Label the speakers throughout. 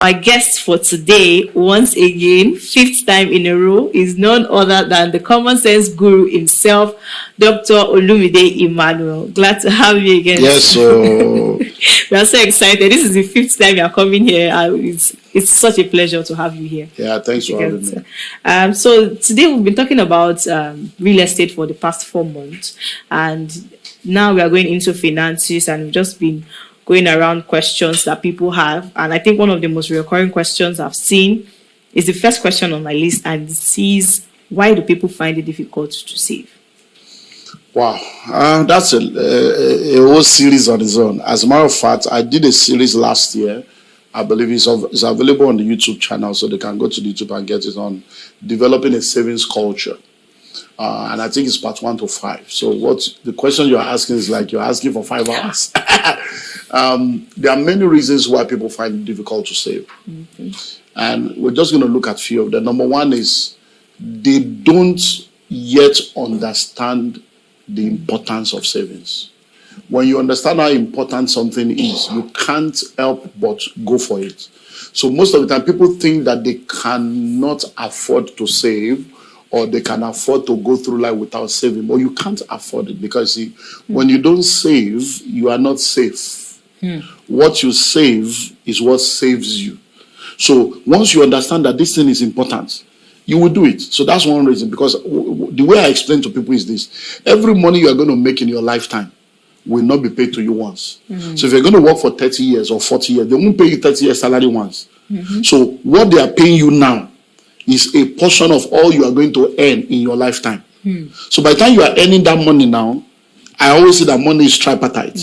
Speaker 1: My guest for today, once again, fifth time in a row, is none other than the common sense guru himself, Dr. Olumide Emmanuel. Glad to have you again.
Speaker 2: Yes, so
Speaker 1: we are so excited. This is the fifth time you are coming here. It's such a pleasure to have you here.
Speaker 2: Yeah, thanks for having me.
Speaker 1: So today we've been talking about real estate for the past 4 months, and now we are going into finances, and we've just been going around questions that people have. And I think one of the most recurring questions I've seen is the first question on my list, and it is, why do people find it difficult to save?
Speaker 2: Wow, that's a whole series on its own. As a matter of fact, I did a series last year. I believe it's available on the YouTube channel, so they can go to YouTube and get it, on developing a savings culture. And I think it's part 1 to 5. So what the question you're asking is like you're asking for 5 hours. There are many reasons why people find it difficult to save. Okay. And we're just going to look at a few of them. Number one is they don't yet understand the importance of savings. When you understand how important something is, you can't help but go for it. So most of the time, people think that they cannot afford to save, or they can afford to go through life without saving. But you can't afford it, because see, when you don't save, you are not safe. What you save is what saves you. So once you understand that this thing is important, you will do it. So that's one reason, because the way I explain to people is this: every money you are going to make in your lifetime will not be paid to you once. So if you're going to work for 30 years or 40 years, they won't pay you 30 years salary once. So what they are paying you now is a portion of all you are going to earn in your lifetime. So by the time you are earning that money now, I always say that money is tripartite.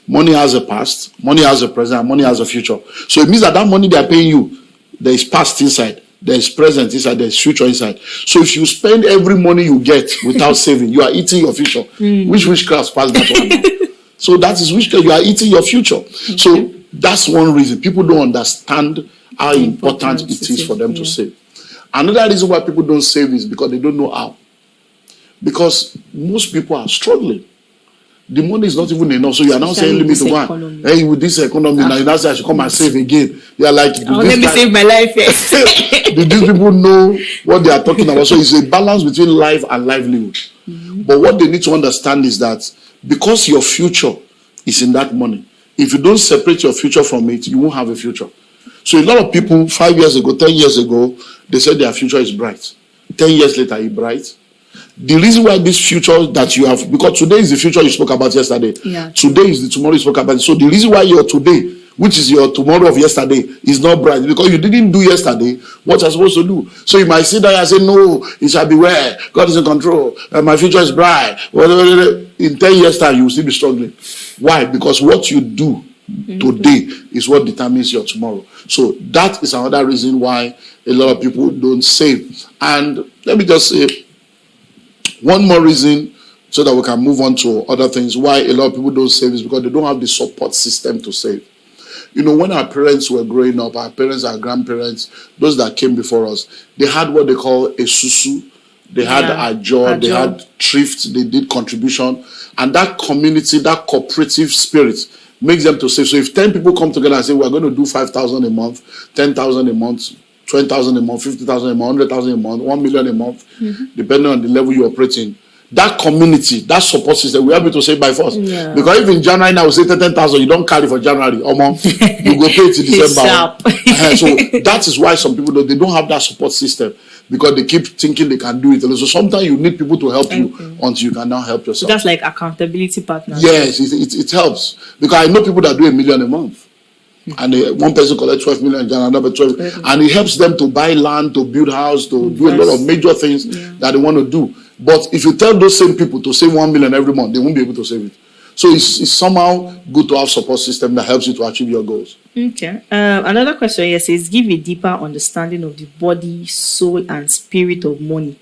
Speaker 2: Money has a past, money has a present, and money has a future. So it means that money they are paying you, there is past inside, there is present inside, there is future inside. So if you spend every money you get without saving, you are eating your future. Which witchcraft passed that one now? So that is witchcraft, you are eating your future. So that's one reason. People don't understand how important it is for them to save. Another reason why people don't save is because they don't know how. Because most people are struggling. The money is not even enough. So you are now saying me to one. Hey, with this economy, now you now say I should come and save again. They are like,
Speaker 1: let me save my life first.
Speaker 2: Do these people know what they are talking about? So it's a balance between life and livelihood. But what they need to understand is that because your future is in that money, if you don't separate your future from it, you won't have a future. So a lot of people 5 years ago, 10 years ago, they said their future is bright. 10 years later, it's bright. The reason why this future that you have, because today is the future you spoke about yesterday. Yeah. Today is the tomorrow you spoke about. So the reason why your today, which is your tomorrow of yesterday, is not bright, because you didn't do yesterday what you're supposed to do. So you might sit there and say, no, it shall be well. God is in control. My future is bright. In 10 years' time, you will still be struggling. Why? Because what you do today is what determines your tomorrow. So that is another reason why a lot of people don't save. And let me just say one more reason, so that we can move on to other things, why a lot of people don't save is because they don't have the support system to save. You know, when our parents were growing up, our parents, our grandparents, those that came before us, they had what they call a susu, they had a job, they had thrift, they did contribution, and that community, that cooperative spirit makes them to save. So if 10 people come together and say, we're going to do 5,000 a month, 10,000 a month, 20,000 a month, 50,000 a month, 100,000 a month, 1 million a month, depending on the level you operate in, that community, that support system, we are able to save by force. Yeah. Because if in January now we say 10,000, you don't carry for January, you go pay it in December. So that is why some people they don't have that support system, because they keep thinking they can do it. So sometimes you need people to help you until you can now help yourself.
Speaker 1: That's like accountability partners.
Speaker 2: Yes, it helps. Because I know people that do 1 million a month. And one person collects 12 million, another 12, and it helps them to buy land, to build house, to do a lot of major things that they want to do. But if you tell those same people to save 1 million every month, they won't be able to save it. So it's somehow good to have support system that helps you to achieve your goals.
Speaker 1: Okay. Another question here says, give a deeper understanding of the body, soul, and spirit of money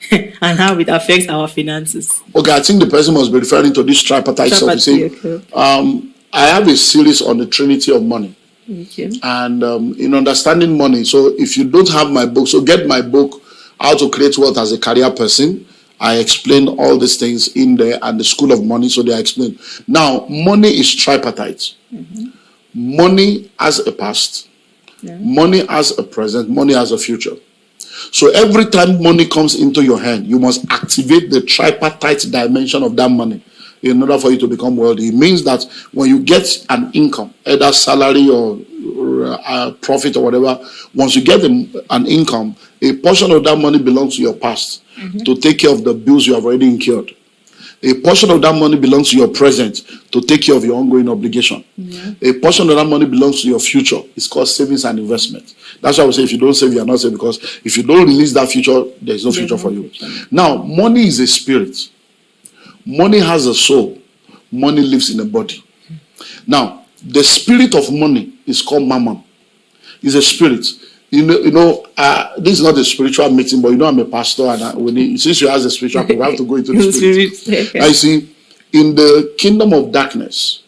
Speaker 1: and how it affects our finances.
Speaker 2: Okay, I think the person must be referring to this tripartite stuff. I have a series on the Trinity of money. Okay. And in understanding money, so if you don't have my book, so get my book, How to Create Wealth as a Career Person. I explain all these things in there, and the School of Money, so they are explained. Now, money is tripartite. Money has a past, Money has a present, money has a future. So every time money comes into your hand, you must activate the tripartite dimension of that money in order for you to become wealthy. It means that when you get an income, either salary or profit or whatever, once you get an income, a portion of that money belongs to your past to take care of the bills you have already incurred. A portion of that money belongs to your present to take care of your ongoing obligation. A portion of that money belongs to your future. It's called savings and investment. That's why I would say if you don't save, you are not saved, because if you don't release that future, there is no future for you. Now, money is a spirit. Money has a soul. Money lives in a body. Now, the spirit of money is called mammon. It's a spirit. This is not a spiritual meeting, but I'm a pastor, and since you ask the spiritual people, I have to go into the spirit. I see, in the kingdom of darkness,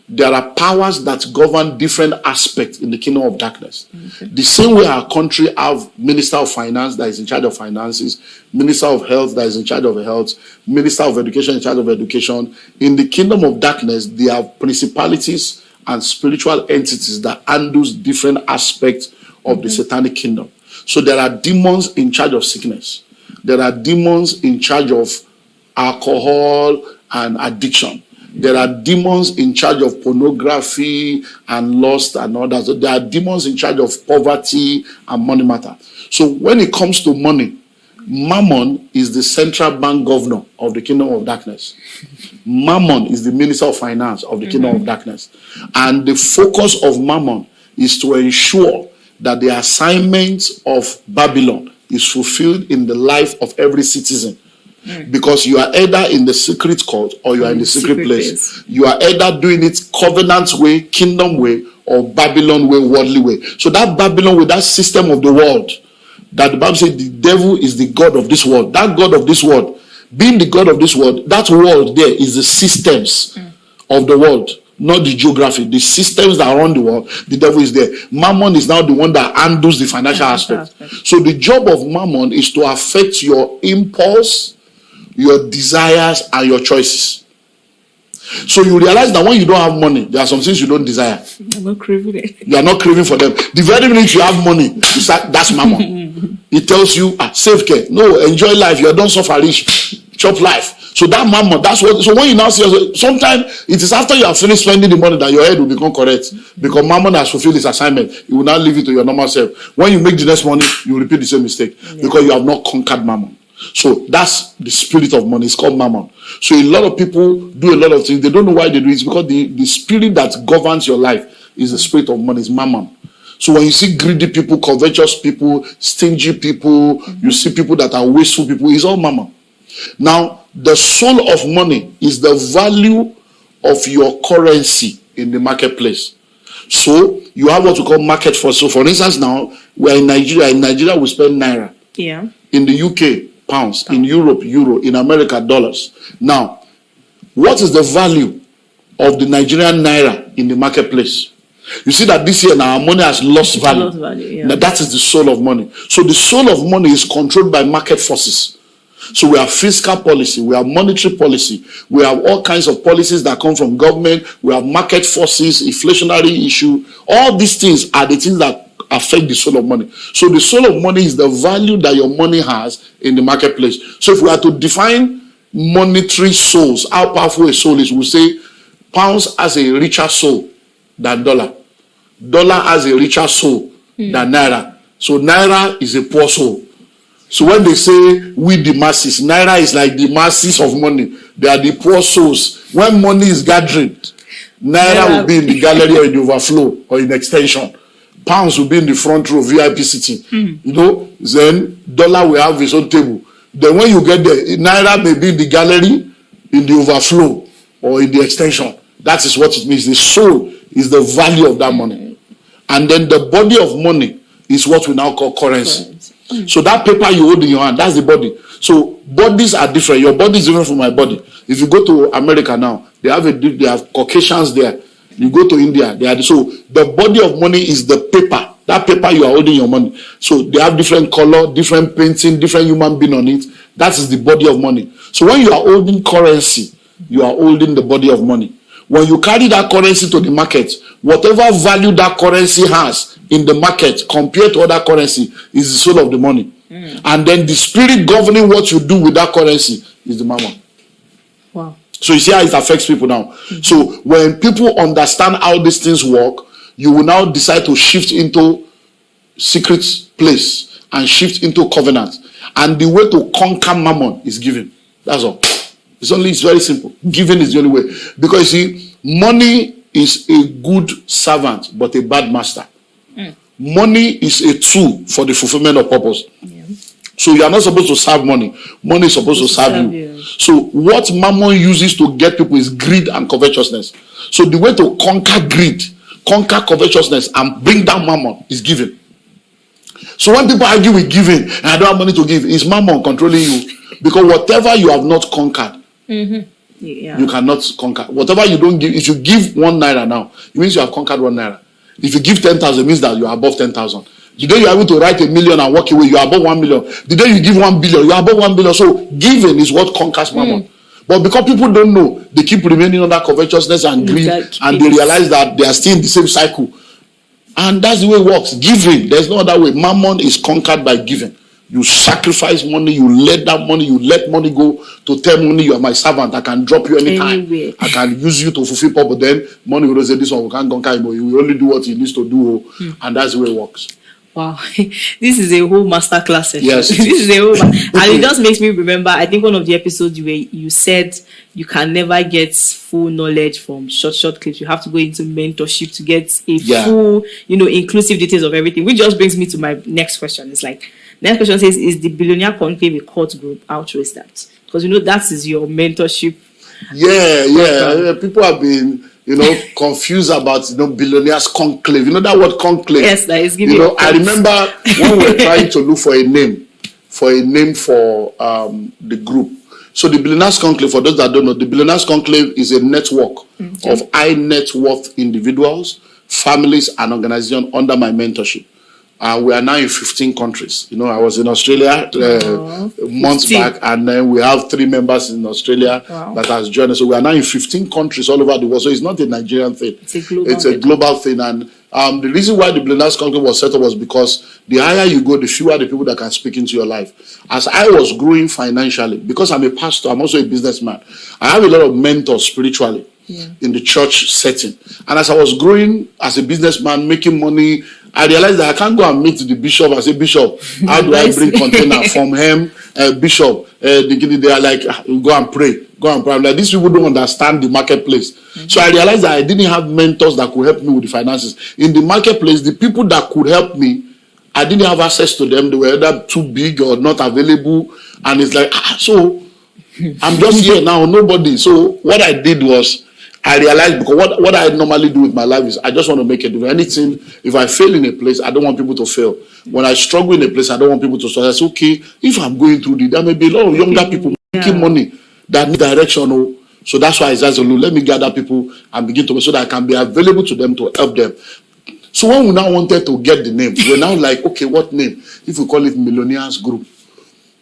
Speaker 2: there are powers that govern different aspects in the kingdom of darkness. The same way our country have minister of finance that is in charge of finances, minister of health that is in charge of health, minister of education in charge of education. In the kingdom of darkness, there are principalities and spiritual entities that handles different aspects of the satanic kingdom. So there are demons in charge of sickness. There are demons in charge of alcohol and addiction. There are demons in charge of pornography and lust and all that. So there are demons in charge of poverty and money matter. So when it comes to money, Mammon is the central bank governor of the kingdom of darkness. Mammon is the minister of finance of the kingdom of darkness. And the focus of Mammon is to ensure that the assignment of Babylon is fulfilled in the life of every citizen. Because you are either in the secret court or you are in the secret place. You are either doing it covenant way, kingdom way, or Babylon way, worldly way. So that Babylon way, that system of the world, that the Bible says the devil is the god of this world. That god of this world, being the god of this world, that world there is the systems of the world, not the geography. The systems that run the world, the devil is there. Mammon is now the one that handles the financial aspect. So the job of Mammon is to affect your impulse, your desires, and your choices. So you realize that when you don't have money, there are some things you don't desire.
Speaker 1: I'm not craving it.
Speaker 2: You are not craving for them. The very minute you have money, you start, that's Mammon. It tells you, save care. No, enjoy life. You don't suffer rich. Chop life. So that Mammon, that's what. So when you now see, sometimes it is after you have finished spending the money that your head will become correct. Because Mammon has fulfilled his assignment. He will now leave it to your normal self. When you make the next money, you repeat the same mistake. Because you have not conquered Mammon. So that's the spirit of money. It's called Mammon. So a lot of people do a lot of things. They don't know why they do it. It's because the spirit that governs your life is the spirit of money. It's Mammon. So when you see greedy people, covetous people, stingy people, you see people that are wasteful people, it's all Mammon. Now, the soul of money is the value of your currency in the marketplace. So you have what we call market force. So for instance, now we are in Nigeria. In Nigeria, we spend naira.
Speaker 1: Yeah.
Speaker 2: In the UK, pounds. In Europe, euro. In America, dollars. Now, what is the value of the Nigerian naira in the marketplace? You see that this year now our money has lost value. Now that is the soul of money. So the soul of money is controlled by market forces. So we have fiscal policy, we have monetary policy, we have all kinds of policies that come from government, we have market forces, inflationary issue. All these things are the things that affect the soul of money. So the soul of money is the value that your money has in the marketplace. So if we are to define monetary souls, how powerful a soul is, we say pounds has a richer soul than dollar. Dollar has a richer soul than naira. So naira is a poor soul. So when they say we the masses, naira is like the masses of money. They are the poor souls. When money is gathering, naira will be in the gallery or in the overflow or in extension. Pounds will be in the front row, VIP sitting. Then dollar will have his own table. Then when you get there, naira may be in the gallery, in the overflow, or in the extension. That is what it means. The soul is the value of that money. And then the body of money is what we now call currency. So that paper you hold in your hand, that's the body. So bodies are different. Your body is different from my body. If you go to America now, they have Caucasians there. You go to India, so the body of money is the paper. That paper you are holding your money. So they have different color, different painting, different human being on it. That is the body of money. So when you are holding currency, you are holding the body of money. When you carry that currency to the market, whatever value that currency has in the market compared to other currency is the soul of the money. And then the spirit governing what you do with that currency is the mammon.
Speaker 1: Wow.
Speaker 2: So you see how it affects people now. So when people understand how these things work, you will now decide to shift into secret place and shift into covenant. And the way to conquer mammon is giving. That's all. It's very simple. Giving is the only way. Because you see, money is a good servant, but a bad master. Money is a tool for the fulfillment of purpose. Yeah. So you are not supposed to serve money. Money is supposed to serve you. So what mammon uses to get people is greed and covetousness. So the way to conquer greed, conquer covetousness, and bring down mammon is giving. So when people argue with giving, and I don't have money to give, it's mammon controlling you. Because whatever you have not conquered, you cannot conquer. Whatever you don't give, if you give 1 naira now, it means you have conquered 1 naira. If you give 10,000, it means that you are above 10,000. The day you are able to write 1 million and walk away, you are above 1 million. The day you give 1 billion, you are above 1 billion. So giving is what conquers mammon. But because people don't know, they keep remaining under covetousness and greed, and they realize that they are still in the same cycle. And that's the way it works. Giving, there's no other way. Mammon is conquered by giving. You sacrifice money, you let that money, you let money go to tell money you are my servant. I can drop you anytime. Anyway. I can use you to fulfill purpose. Then money will say this one we can't conquer him. He will only do what he needs to do, and that's the way it works.
Speaker 1: Wow, this is a whole masterclass session.
Speaker 2: Yes,
Speaker 1: this is a whole, and it just makes me remember. I think one of the episodes where you said you can never get full knowledge from short clips. You have to go into mentorship to get a full, inclusive details of everything. Which just brings me to my next question. It's like, next question says, is the Billionaire Conclave a cult group? How true is that? Because that is your mentorship.
Speaker 2: Yeah. People have been, confused about, Billionaires Conclave. You know that word conclave?
Speaker 1: Yes, that is giving.
Speaker 2: I remember when we were trying to look for a name for the group. So the Billionaires Conclave, for those that don't know, the Billionaires Conclave is a network of high net worth individuals, families, and organizations under my mentorship. We are now in 15 countries. I was in Australia months back, and then we have 3 members in Australia that has joined us. So we are now in 15 countries all over the world. So it's not a Nigerian thing. It's a global thing. And the reason why the Billionaires Conclave was set up was because the higher you go, the fewer the people that can speak into your life. As I was growing financially, because I'm a pastor, I'm also a businessman, I have a lot of mentors spiritually in the church setting. And as I was growing as a businessman, making money, I realized that I can't go and meet the bishop and say, Bishop, how do I bring container from him? Bishop, they are like, go and pray. I'm like, these people don't understand the marketplace. So I realized that I didn't have mentors that could help me with the finances. In the marketplace, the people that could help me, I didn't have access to them. They were either too big or not available. And it's like, so I'm just here now, nobody. So what I did was, I realized, because what I normally do with my life is I just want to make a difference. Anything, if I fail in a place, I don't want people to fail. When I struggle in a place, I don't want people to struggle. It's okay. If I'm going through there may be a lot of younger people making money that need direction. So that's why I said, let me gather people and begin to, so that I can be available to them to help them. So when we now wanted to get the name, we're now like, okay, what name? If we call it Billionaires Group.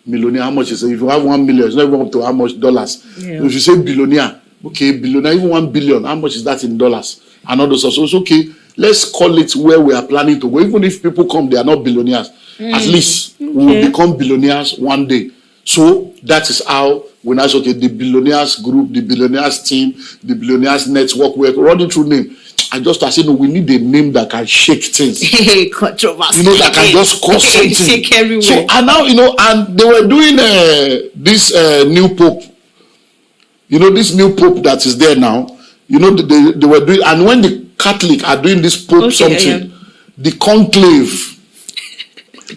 Speaker 2: Millionaire, how much is it? If you have 1 million, it's not even up to how much dollars. Yeah. If you say billionaire, okay, billionaire, even 1 billion, how much is that in dollars? And all those. So it's okay, let's call it where we are planning to go. Even if people come, they are not billionaires. At least we will become billionaires one day. So that is how we now say, okay, the Billionaires Group, the Billionaires Team, the Billionaires Network, we're running through name. I just said, no, we need a name that can shake things.
Speaker 1: Controversy.
Speaker 2: That can just cause something.
Speaker 1: Shake everywhere.
Speaker 2: So, and now, and they were doing this new Pope. This new Pope that is there now, they were doing, and when the Catholic are doing this Pope the conclave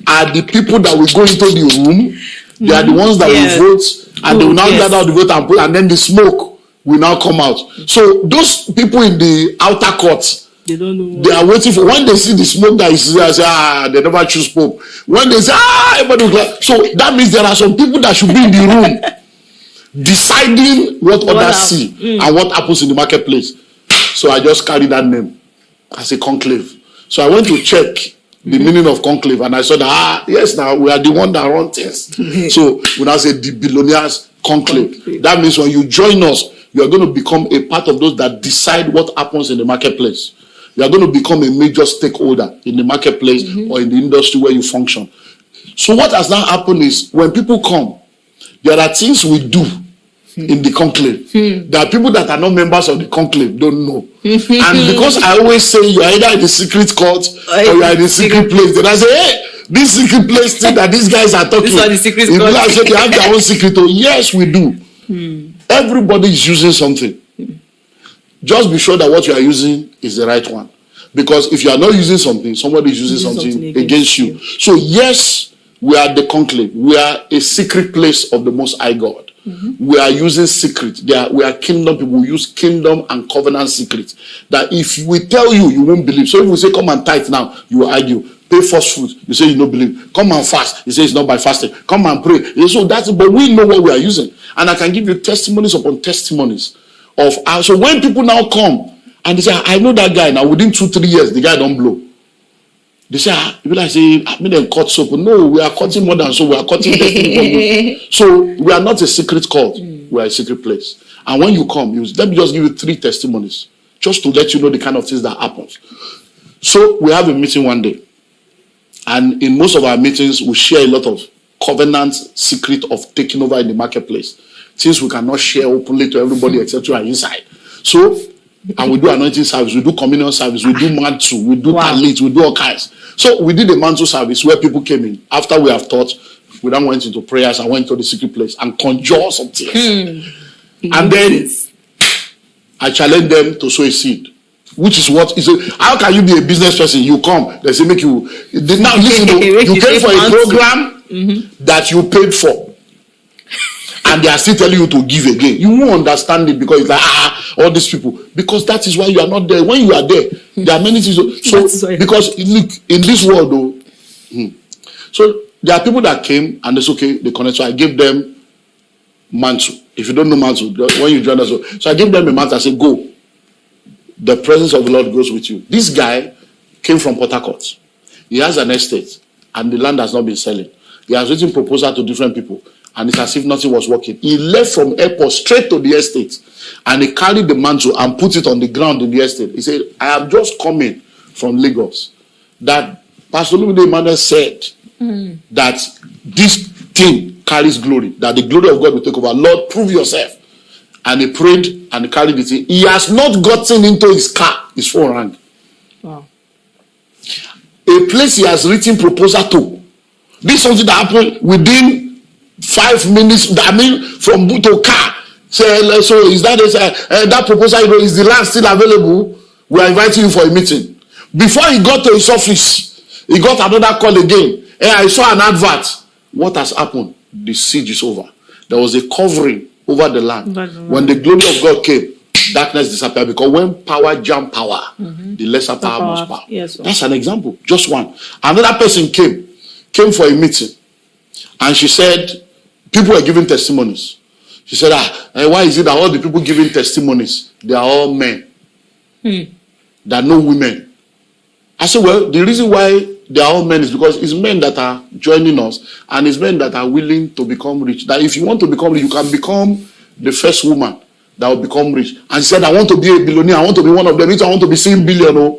Speaker 2: are the people that will go into the room. They are the ones that will vote, and they will now gather out the vote and then the smoke will now come out. So those people in the outer court,
Speaker 1: they don't know.
Speaker 2: They are waiting for, when they see the smoke that is there, say, they never choose Pope. When they say, everybody will clap. So that means there are some people that should be in the room deciding what others see and what happens in the marketplace. So I just carry that name as a conclave. So I went to check the meaning of conclave, and I saw that yes, now we are the one that run things. So when I say the Billionaires Conclave, that means when you join us, You are going to become a part of those that decide what happens in the marketplace. You are going to become a major stakeholder in the marketplace or in the industry where you function. So what has now happened is when people come, there are things we do in the conclave. There are people that are not members of the conclave, don't know. And because I always say you are either in the secret court or you are in the secret place, then I say, hey, this secret place thing that these guys are talking.
Speaker 1: These are the secret court.
Speaker 2: I say they have their own secret. Oh, yes, we do. Everybody is using something. Just be sure that what you are using is the right one. Because if you are not using something, somebody is using something against you. So yes, we are the conclave. We are a secret place of the Most High God. We are using secret. We are kingdom people. We use kingdom and covenant secrets. That if we tell you, you won't believe. So if we say, come and tithe now, you will argue. Pay first fruit, you say you don't believe. Come and fast, you say it's not by fasting. Come and pray. So that's, but we know what we are using. And I can give you testimonies upon testimonies of how. So when people now come and they say, I know that guy now, within 2-3 years, the guy don't blow. They say, people like say, I mean, cut soap. No, we are cutting more than so. We are cutting testimony. So we are not a secret cult. We are a secret place. And when you come, let me just give you 3 testimonies, just to let you know the kind of things that happens. So we have a meeting one day. And in most of our meetings, we share a lot of covenant secret of taking over in the marketplace. Things we cannot share openly to everybody except you are inside. So, and we do anointing service, we do communion service, we do mantle, we do talit, we do all kinds. So we did a mantle service where people came in. After we have taught, we then went into prayers and went to the secret place and conjured some things. And then I challenged them to sow a seed. Which is what is how can you be a business person? You come, they say make you now listen to you pay for a program that you paid for, and they are still telling you to give again. You won't understand it because it's like all these people, because that is why you are not there. When you are there, there are many things. So because look in this world though, so there are people that came and it's okay, they connect. So I gave them mantle. If you don't know mantle, when you join us, so I gave them a mantle. I said go. The presence of the Lord goes with you. This guy came from Port Harcourt. He has an estate and the land has not been selling. He has written proposal to different people and it's as if nothing was working. He left from airport straight to the estate and he carried the mantle and put it on the ground in the estate. He said, I am just coming from Lagos. That Pastor Emmanuel said that this thing carries glory, that the glory of God will take over. Lord, prove yourself. And he prayed and carried it in. He has not gotten into his car. His phone rang.
Speaker 1: Wow.
Speaker 2: A place he has written proposal to. This is something that happened within 5 minutes. I mean, from boot to car. So is that that proposal? Is the land still available? We are inviting you for a meeting. Before he got to his office, he got another call again. Hey, I saw an advert. What has happened? The siege is over. There was a covering over the land. When the glory of God came, darkness disappeared, because when power jam power, the lesser power must power.
Speaker 1: Yes,
Speaker 2: that's an example, just one. Another person came for a meeting, and she said people were giving testimonies. She said, why is it that all the people giving testimonies, they are all men? There are no women. I said, well, the reason why they are all men is because it's men that are joining us, and it's men that are willing to become rich. That if you want to become rich, you can become the first woman that will become rich. And she said, I want to be a billionaire. I want to be one of them. I want to be seeing billion.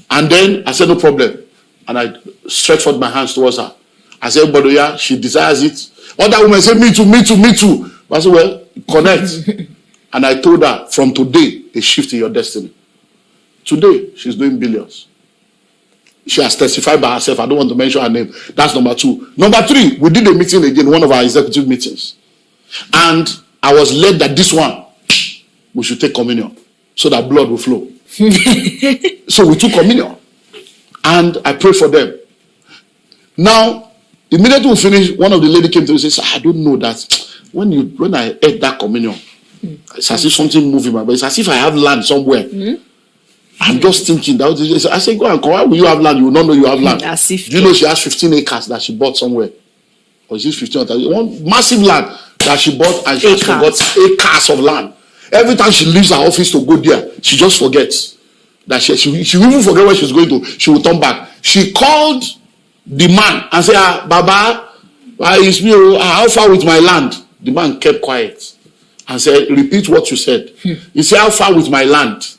Speaker 2: And then I said, no problem. And I stretched forth my hands towards her. I said, but yeah, she desires it. Other women said, me too, me too, me too. But I said, well, connect. And I told her, from today, a shift in your destiny. Today, she's doing billions. She has testified by herself. I don't want to mention her name. That's number 2. Number 3, we did a meeting again, one of our executive meetings. And I was led that this one, we should take communion so that blood will flow. So we took communion. And I prayed for them. Now, immediately we finished, one of the ladies came to me and said, I don't know that when I ate that communion, it's as if something moved in my body. It's as if I have land somewhere. I'm just thinking that I said, go and come. Why will you have land? You will not know you have land.
Speaker 1: As if,
Speaker 2: do you know she has 15 acres that she bought somewhere? Or is it 15 or 30? One massive land that she bought, and she has forgot acres of land. Every time she leaves her office to go there, she just forgets that she will even forget where she's going to. She will turn back. She called the man and said, Baba, it's me. How far with my land? The man kept quiet. and said, repeat what you said. He said, how far with my land?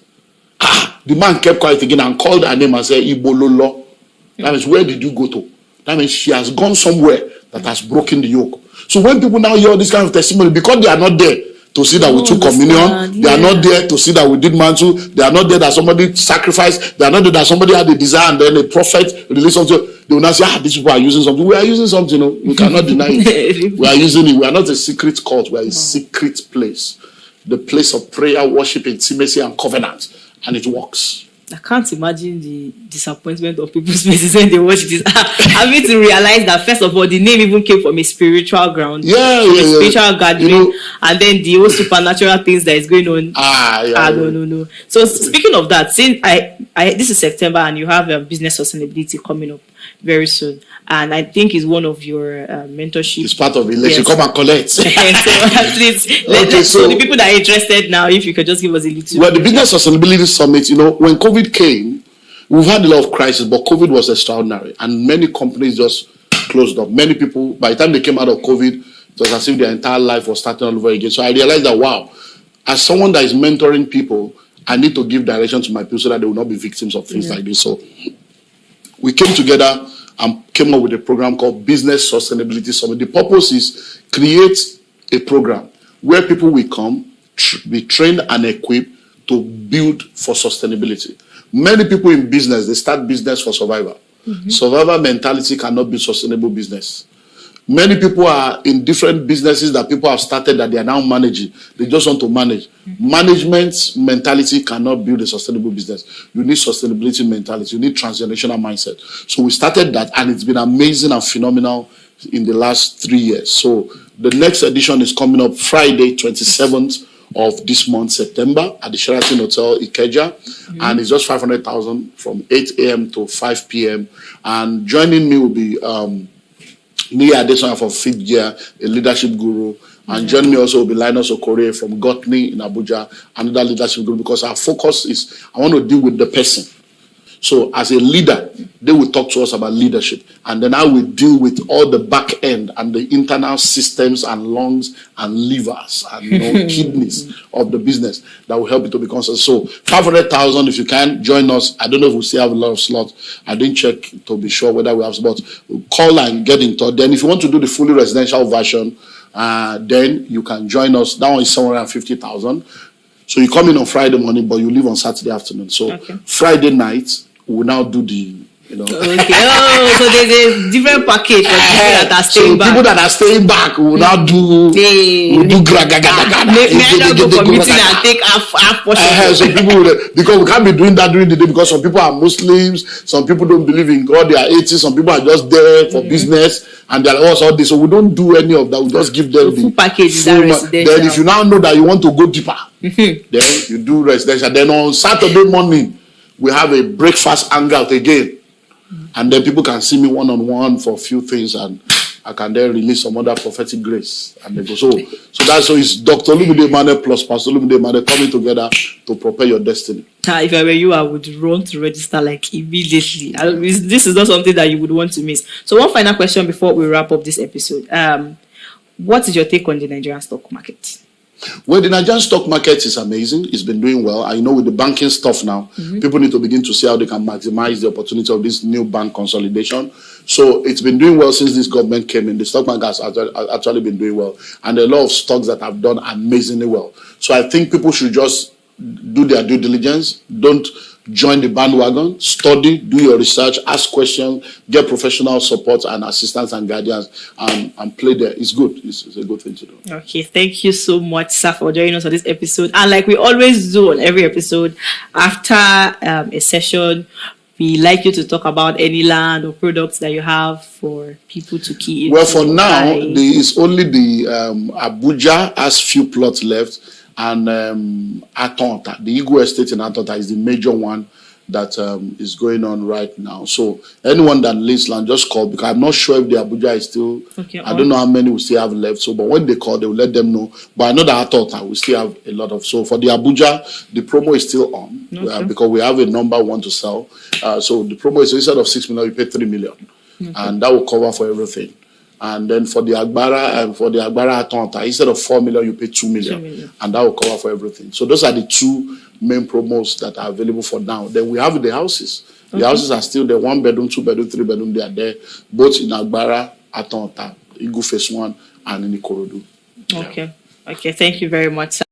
Speaker 2: The man kept quiet again and called her name and said, Ibololo. That means, where did you go to? That means she has gone somewhere that has broken the yoke. So when people now hear this kind of testimony, because they are not there to see that we took communion, they are not there to see that we did mantle, they are not there that somebody sacrificed, they are not there that somebody had a desire and then a prophet released something. They will not say, these people are using something. We are using something, we cannot deny it. We are using it. We are not a secret cult, we are a secret place. The place of prayer, worship, intimacy, and covenant. And it works.
Speaker 1: I can't imagine the disappointment of people's faces when they watch this. I mean to realize that first of all, the name even came from a spiritual ground, spiritual gathering, and then the whole supernatural things that is going on. No. So speaking of that, since this is September and you have business sustainability coming up very soon, and I think it's one of your mentorship. It's
Speaker 2: part of it. Let you come and collect.
Speaker 1: So please, so the people that are interested now, if you could just give us a little.
Speaker 2: Well, the Business Sustainability Summit, when COVID came, we've had a lot of crisis, but COVID was extraordinary, and many companies just closed up. Many people, by the time they came out of COVID, it was as if their entire life was starting all over again. So I realized that, wow, as someone that is mentoring people, I need to give direction to my people so that they will not be victims of things like this. So we came together and came up with a program called Business Sustainability Summit. The purpose is create a program where people will come, be trained and equipped to build for sustainability. Many people in business, they start business for survival. Survival mentality cannot be sustainable business. Many people are in different businesses that people have started that they are now managing. They just want to manage. Management mentality cannot build a sustainable business. You need sustainability mentality. You need transgenerational mindset. So we started that, and it's been amazing and phenomenal in the last 3 years. So the next edition is coming up Friday, 27th of this month, September, at the Sheraton Hotel, Ikeja. And it's just 500,000 from 8 a.m. to 5 p.m. And joining me will be Nia Adesanya from Fifth Gear, a leadership guru. And joining me also will be Linus Okore from Gotney in Abuja, another leadership guru, because our focus is, I want to deal with the person. So as a leader, they will talk to us about leadership. And then I will deal with all the back end and the internal systems and lungs and livers and kidneys of the business that will help you to become successful. So 500,000, if you can, join us. I don't know if we still have a lot of slots. I didn't check to be sure whether we have slots. Call and get in touch. Then if you want to do the fully residential version, then you can join us. That one is 750,000. So you come in on Friday morning, but you leave on Saturday afternoon. So Friday night, we'll now do the,
Speaker 1: Okay. Oh, so there's a different package for people that are staying back.
Speaker 2: People that are staying back will now do,
Speaker 1: May I not go for meeting and take half portion?
Speaker 2: So people because we can't be doing that during the day, because some people are Muslims, some people don't believe in God, they are atheists, some people are just there for business, and they are also this. So we don't do any of that. We just give them the
Speaker 1: full package. Then
Speaker 2: if you now know that you want to go deeper, then you do residential. Then on Saturday morning, we have a breakfast hangout again. And then people can see me one-on-one for a few things, and I can then release some other prophetic grace. And they go, so that's so it's Dr. Olumide Emmanuel plus Pastor Olumide Emmanuel coming together to prepare your destiny.
Speaker 1: If I were you, I would run to register like immediately. This is not something that you would want to miss. So one final question before we wrap up this episode. What is your take on the Nigerian stock market?
Speaker 2: Well, the Nigerian stock market is amazing. It's been doing well. I know with the banking stuff now, people need to begin to see how they can maximize the opportunity of this new bank consolidation. So it's been doing well since this government came in. The stock market has actually been doing well. And a lot of stocks that have done amazingly well. So I think people should just do their due diligence. Don't join the bandwagon. Study, do your research, ask questions, get professional support and assistance and guidance, and play there. It's good. It's a good thing to do.
Speaker 1: Okay, thank you so much, sir, for joining us on this episode. And like we always do on every episode, after a session, we like you to talk about any land or products that you have for people to key in.
Speaker 2: Well, for now, it's only the Abuja has few plots left. And Atonta, the Igwe estate in Atonta is the major one that is going on right now. So anyone that leads land, just call, because I'm not sure if the Abuja is still, I don't know how many we still have left. So, but when they call, they will let them know. But I know that Atonta, we still have a lot of. So for the Abuja, the promo is still on because we have a number one to sell. So the promo is, instead of 6 million, you pay 3 million. And that will cover for everything. And then for the Agbara Atonta, instead of 4 million, you pay 2 million.
Speaker 1: 2 million.
Speaker 2: And that will cover for everything. So those are the two main promos that are available for now. Then we have the houses. The houses are still there, 1 bedroom, 2 bedroom, 3 bedroom. They are there, both in Agbara, Atonta, Igu Phase 1, and in Ikorodu.
Speaker 1: Okay. Okay. Thank you very much.